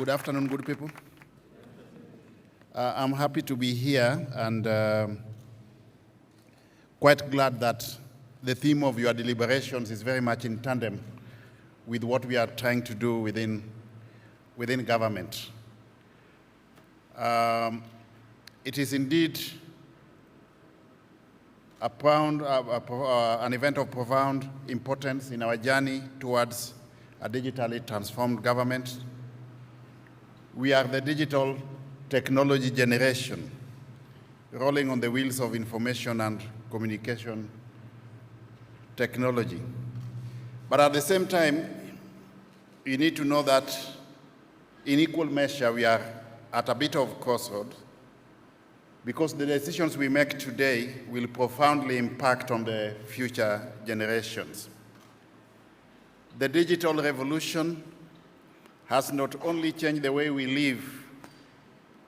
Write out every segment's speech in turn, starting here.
Good afternoon, good people. I'm happy to be here and quite glad that the theme of your deliberations is very much in tandem with what we are trying to do within government. It is indeed an event of profound importance in our journey towards a digitally transformed government. We are the digital technology generation, rolling on the wheels of information and communication technology. But at the same time, you need to know that in equal measure, we are at a bit of crossroads because the decisions we make today will profoundly impact on the future generations. The digital revolution has not only changed the way we live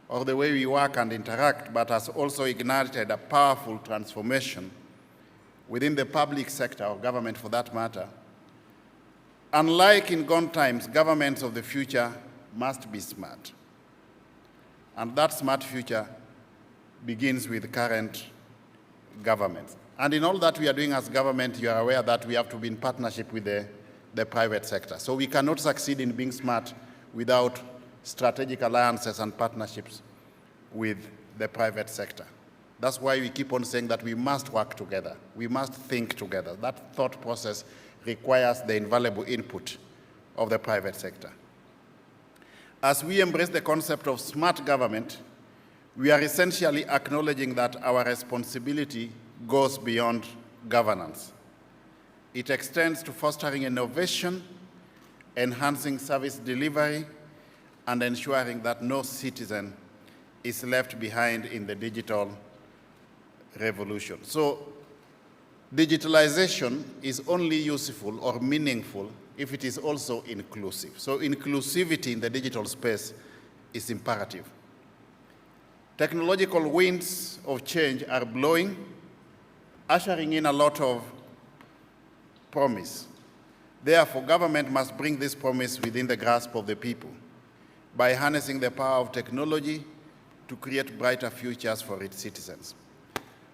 or the way we work and interact, but has also ignited a powerful transformation within the public sector, or government for that matter. Unlike in gone times, governments of the future must be smart. And that smart future begins with current governments. And in all that we are doing as government, you are aware that we have to be in partnership with the private sector. So we cannot succeed in being smart without strategic alliances and partnerships with the private sector. That's why we keep on saying that we must work together. We must think together. That thought process requires the invaluable input of the private sector. As we embrace the concept of smart government, we are essentially acknowledging that our responsibility goes beyond governance. It extends to fostering innovation, enhancing service delivery, and ensuring that no citizen is left behind in the digital revolution. So digitalization is only useful or meaningful if it is also inclusive. So inclusivity in the digital space is imperative. Technological winds of change are blowing, ushering in a lot of promise. Therefore, government must bring this promise within the grasp of the people by harnessing the power of technology to create brighter futures for its citizens.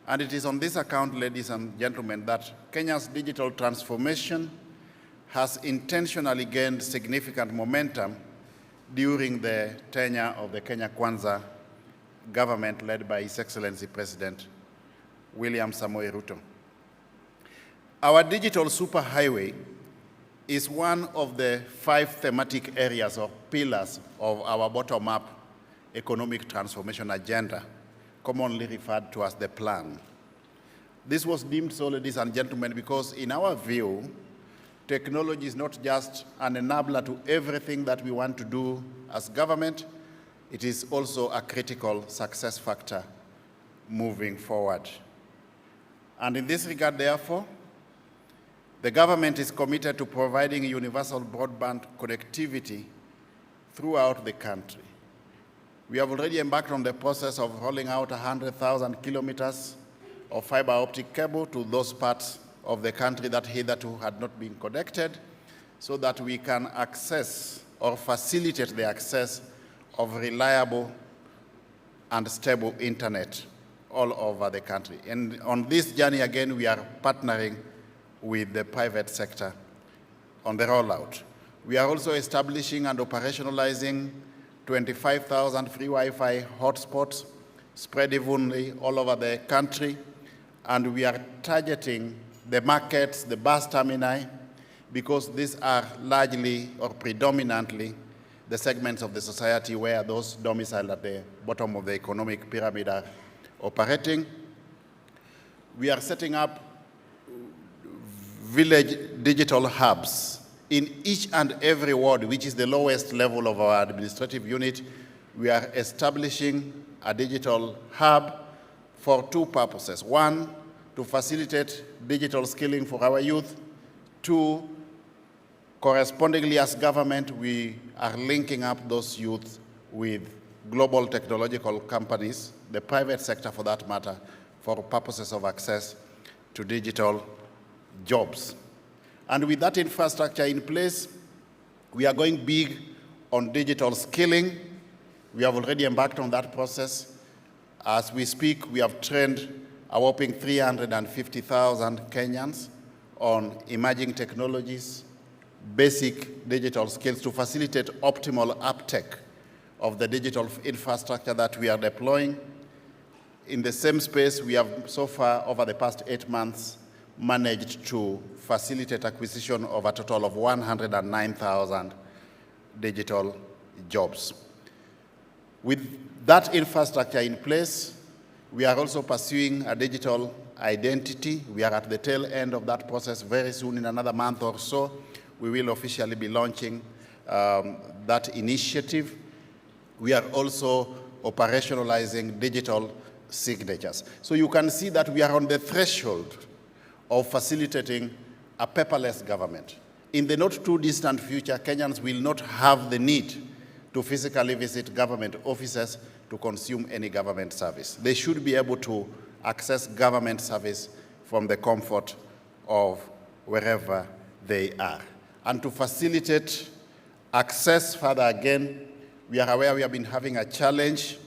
And it is on this account, ladies and gentlemen, that Kenya's digital transformation has intentionally gained significant momentum during the tenure of the Kenya Kwanza government led by His Excellency President William Samoei Ruto. Our digital superhighway is one of the 5 thematic areas or pillars of our bottom-up economic transformation agenda, commonly referred to as the plan. This was deemed so, ladies and gentlemen, because in our view, technology is not just an enabler to everything that we want to do as government, it is also a critical success factor moving forward. And in this regard, therefore, the government is committed to providing universal broadband connectivity throughout the country. We have already embarked on the process of rolling out 100,000 kilometers of fiber optic cable to those parts of the country that hitherto had not been connected, so that we can access or facilitate the access of reliable and stable internet all over the country. And on this journey, again, we are partnering with the private sector on the rollout. We are also establishing and operationalizing 25,000 free Wi-Fi hotspots spread evenly all over the country, and we are targeting the markets, the bus termini, because these are largely or predominantly the segments of the society where those domiciled at the bottom of the economic pyramid are operating. We are setting up village digital hubs in each and every ward, which is the lowest level of our administrative unit. We are establishing a digital hub for 2 purposes. 1, to facilitate digital skilling for our youth. 2, correspondingly as government, we are linking up those youth with global technological companies, the private sector for that matter, for purposes of access to digital jobs. And with that infrastructure in place, we are going big on digital skilling. We have already embarked on that process. As we speak, we have trained a whopping 350,000 Kenyans on emerging technologies, basic digital skills to facilitate optimal uptake of the digital infrastructure that we are deploying. In the same space, we have so far, over the past 8 months, managed to facilitate acquisition of a total of 109,000 digital jobs. With that infrastructure in place, we are also pursuing a digital identity. We are at the tail end of that process. Very soon, in another month or so, we will officially be launching that initiative. We are also operationalizing digital signatures. So you can see that we are on the threshold of facilitating a paperless government. In the not too distant future, Kenyans will not have the need to physically visit government offices to consume any government service. They should be able to access government service from the comfort of wherever they are. And to facilitate access further again, we are aware we have been having a challenge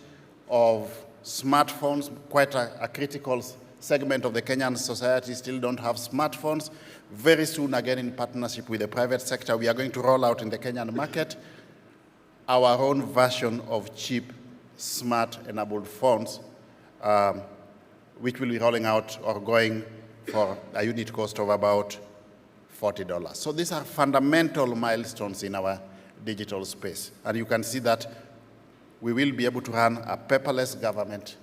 of smartphones. Quite a critical segment of the Kenyan society still don't have smartphones. Very soon, again, in partnership with the private sector, we are going to roll out in the Kenyan market our own version of cheap, smart-enabled phones, which will be rolling out or going for a unit cost of about $40. So these are fundamental milestones in our digital space. And you can see that we will be able to run a paperless government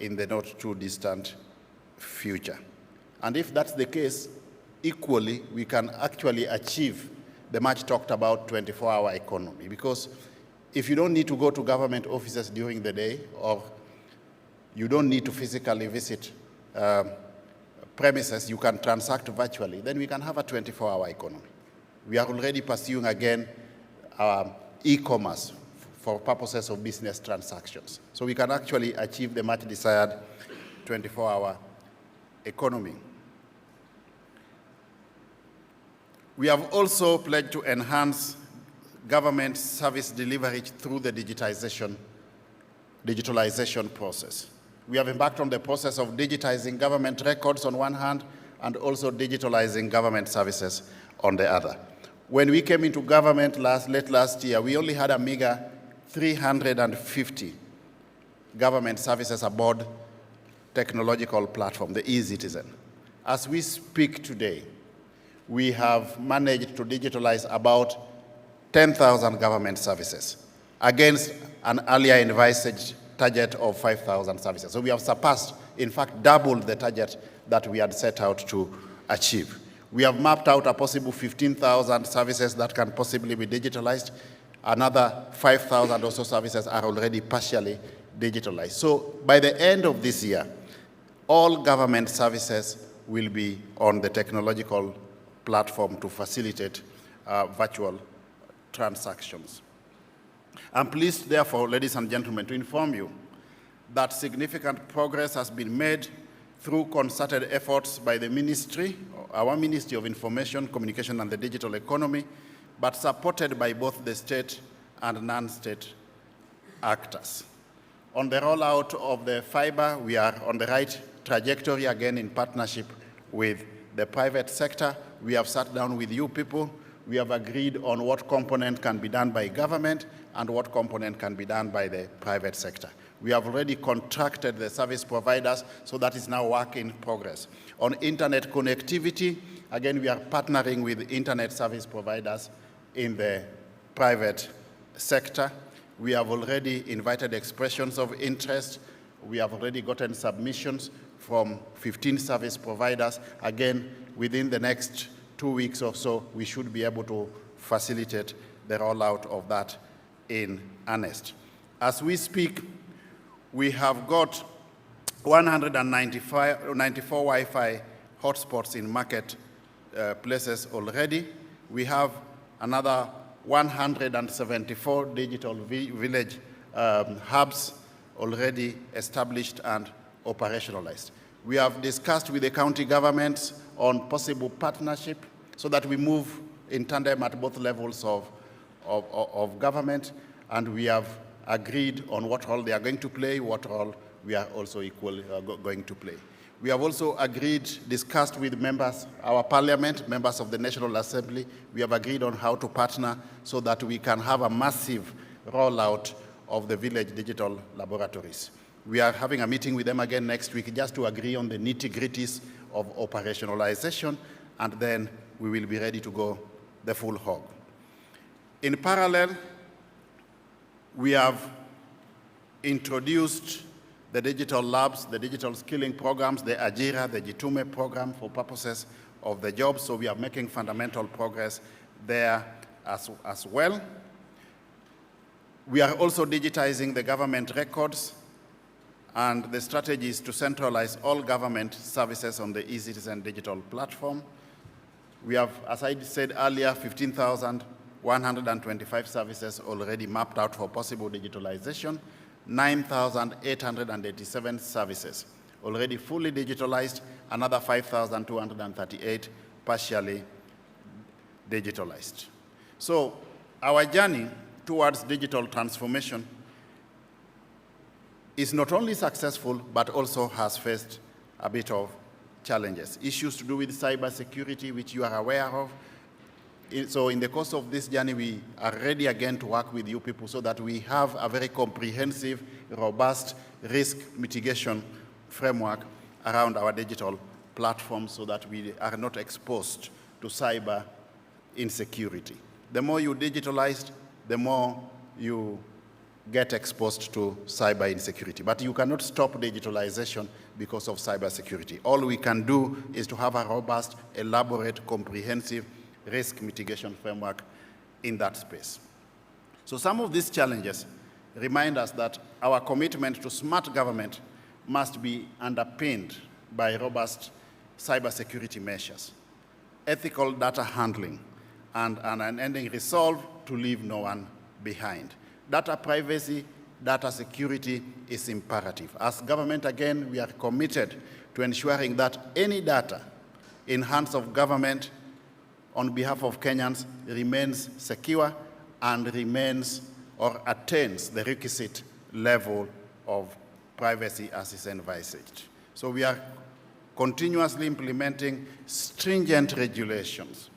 in the not too distant future. And if that's the case, equally, we can actually achieve the much talked about 24-hour economy. Because if you don't need to go to government offices during the day, or you don't need to physically visit premises, you can transact virtually, then we can have a 24-hour economy. We are already pursuing, again, e-commerce for purposes of business transactions. So we can actually achieve the much desired 24-hour economy. We have also pledged to enhance government service delivery through the digitalization process. We have embarked on the process of digitizing government records on one hand and also digitalizing government services on the other. When we came into government late last year, we only had a meager 350 government services aboard technological platform, the eCitizen. As we speak today, we have managed to digitalize about 10,000 government services against an earlier envisaged target of 5,000 services. So we have surpassed, in fact, doubled the target that we had set out to achieve. We have mapped out a possible 15,000 services that can possibly be digitalized. Another 5,000 or so services are already partially digitalized. So by the end of this year, all government services will be on the technological platform to facilitate virtual transactions. I'm pleased, therefore, ladies and gentlemen, to inform you that significant progress has been made through concerted efforts by the ministry, our Ministry of Information, Communication and the Digital Economy, but supported by both the state and non-state actors. On the rollout of the fiber, we are on the right trajectory, again in partnership with the private sector. We have sat down with you people. We have agreed on what component can be done by government and what component can be done by the private sector. We have already contracted the service providers, so that is now work in progress. On internet connectivity, again, we are partnering with internet service providers in the private sector. We have already invited expressions of interest. We have already gotten submissions from 15 service providers. Again, within the next 2 weeks or so, we should be able to facilitate the rollout of that in earnest. As we speak, we have got 194 Wi-Fi hotspots in market places already. We have another 174 digital village hubs already established and operationalized. We have discussed with the county governments on possible partnership so that we move in tandem at both levels of of government, and we have agreed on what role they are going to play, what role we are also equally going to play. We have also agreed, discussed with members, our parliament, members of the National Assembly, we have agreed on how to partner so that we can have a massive rollout of the village digital laboratories. We are having a meeting with them again next week just to agree on the nitty-gritties of operationalization, and then we will be ready to go the full hog. In parallel, we have introduced the digital labs, the digital skilling programs, the Ajira, the Jitume program for purposes of the job, so we are making fundamental progress there as well. We are also digitizing the government records, and the strategy is to centralize all government services on the eCitizen digital platform. We have, as I said earlier, 15,125 services already mapped out for possible digitalization, 9,887 services already fully digitalized, another 5,238 partially digitalized. So our journey towards digital transformation is not only successful, but also has faced a bit of challenges. Issues to do with cybersecurity, which you are aware of. So in the course of this journey, we are ready again to work with you people so that we have a very comprehensive, robust risk mitigation framework around our digital platform so that we are not exposed to cyber insecurity. The more you digitalize, the more you get exposed to cyber insecurity. But you cannot stop digitalization because of cybersecurity. All we can do is to have a robust, elaborate, comprehensive risk mitigation framework in that space. So some of these challenges remind us that our commitment to smart government must be underpinned by robust cybersecurity measures, ethical data handling, and an unending resolve to leave no one behind. Data privacy, data security is imperative. As government, again, we are committed to ensuring that any data in hands of government on behalf of Kenyans remains secure and remains or attains the requisite level of privacy as is envisaged. So we are continuously implementing stringent regulations.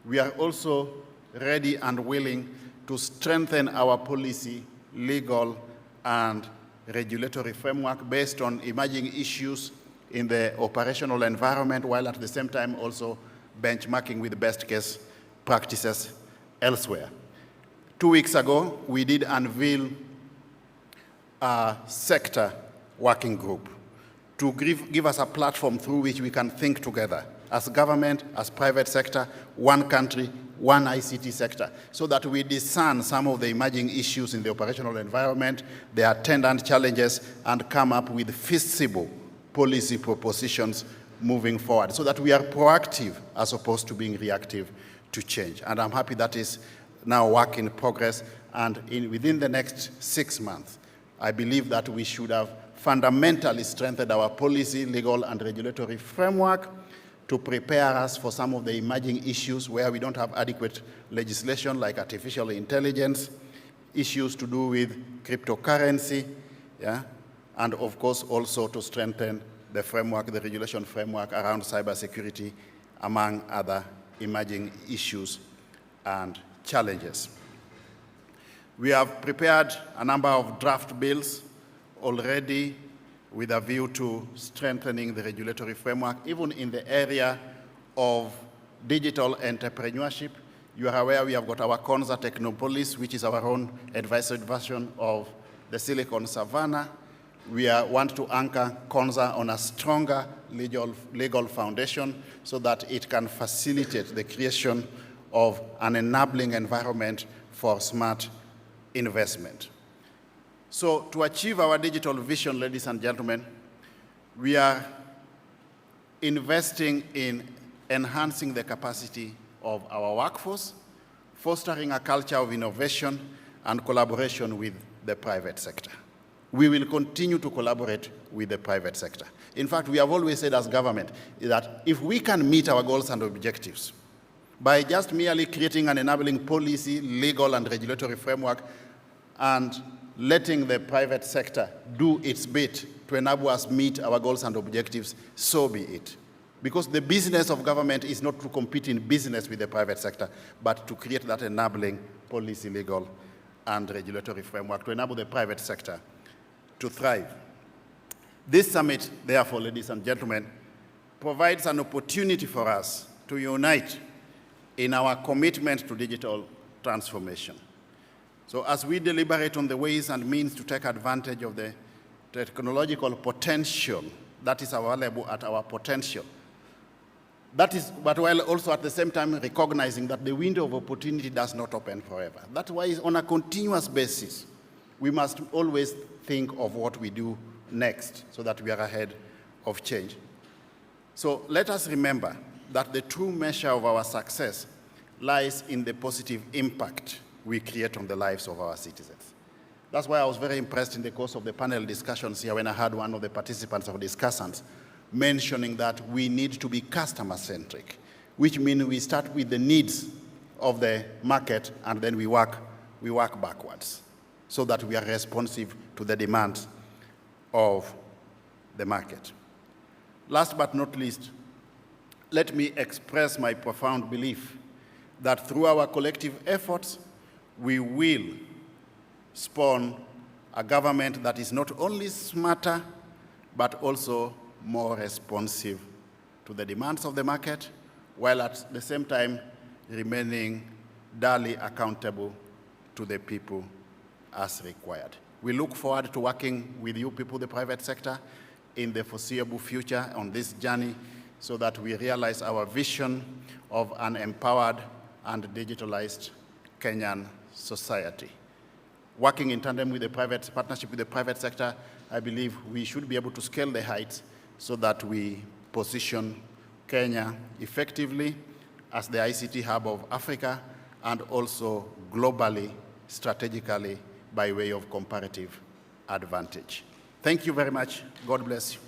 We are also ready and willing to strengthen our policy, legal, and regulatory framework based on emerging issues in the operational environment, while at the same time also benchmarking with best case practices elsewhere. 2 weeks ago, we did unveil a sector working group to give us a platform through which we can think together as government, as private sector, one country, one ICT sector, so that we discern some of the emerging issues in the operational environment, their attendant challenges, and come up with feasible policy propositions moving forward, so that we are proactive as opposed to being reactive to change. And I'm happy that is now work in progress, and within the next 6 months, I believe that we should have fundamentally strengthened our policy, legal, and regulatory framework to prepare us for some of the emerging issues where we don't have adequate legislation, like artificial intelligence, issues to do with cryptocurrency, yeah? And of course also to strengthen the framework, the regulation framework around cybersecurity, among other emerging issues and challenges. We have prepared a number of draft bills already with a view to strengthening the regulatory framework, even in the area of digital entrepreneurship. You are aware we have got our Konza Technopolis, which is our own advisory version of the Silicon Savannah. We want to anchor Konza on a stronger legal foundation so that it can facilitate the creation of an enabling environment for smart investment. So to achieve our digital vision, ladies and gentlemen, we are investing in enhancing the capacity of our workforce, fostering a culture of innovation and collaboration with the private sector. We will continue to collaborate with the private sector. In fact, we have always said as government that if we can meet our goals and objectives by just merely creating an enabling policy, legal and regulatory framework, and letting the private sector do its bit to enable us meet our goals and objectives, so be it. Because the business of government is not to compete in business with the private sector, but to create that enabling policy, legal, and regulatory framework to enable the private sector to thrive. This summit, therefore, ladies and gentlemen, provides an opportunity for us to unite in our commitment to digital transformation. So as we deliberate on the ways and means to take advantage of the technological potential that is available at our potential, but while also at the same time recognizing that the window of opportunity does not open forever. That's why on a continuous basis, we must always think of what we do next so that we are ahead of change. So let us remember that the true measure of our success lies in the positive impact we create on the lives of our citizens. That's why I was very impressed in the course of the panel discussions here when I heard one of the participants or discussants mentioning that we need to be customer-centric, which means we start with the needs of the market and then we work backwards so that we are responsive to the demands of the market. Last but not least, let me express my profound belief that through our collective efforts, we will spawn a government that is not only smarter, but also more responsive to the demands of the market, while at the same time remaining duly accountable to the people as required. We look forward to working with you people, the private sector, in the foreseeable future on this journey so that we realize our vision of an empowered and digitalized Kenyan society. Working in tandem with the partnership with the private sector, I believe we should be able to scale the heights so that we position Kenya effectively as the ICT hub of Africa and also globally, strategically, by way of comparative advantage. Thank you very much. God bless you.